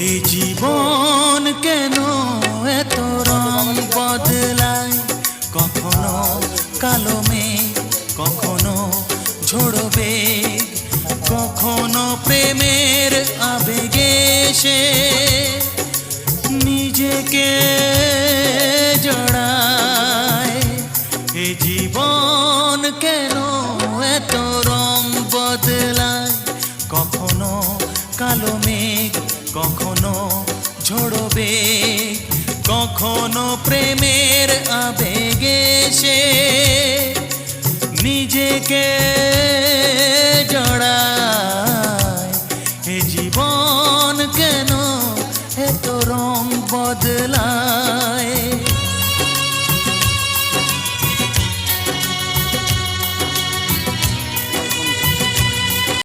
এই জীবন কেন এত রং বদলায়, কখনো কালো মেঘ, কখনো ঝোড়ো বেগ, কখনো প্রেমের আবেগে সে নিজেকে জড়ায়। এই জীবন কেন এত রং বদলায়, কখনো কালো মেঘ, কখনো ঝোড়ো বেগ, কখনো প্রেমের আবেগে সে নিজেকে জড়ায়।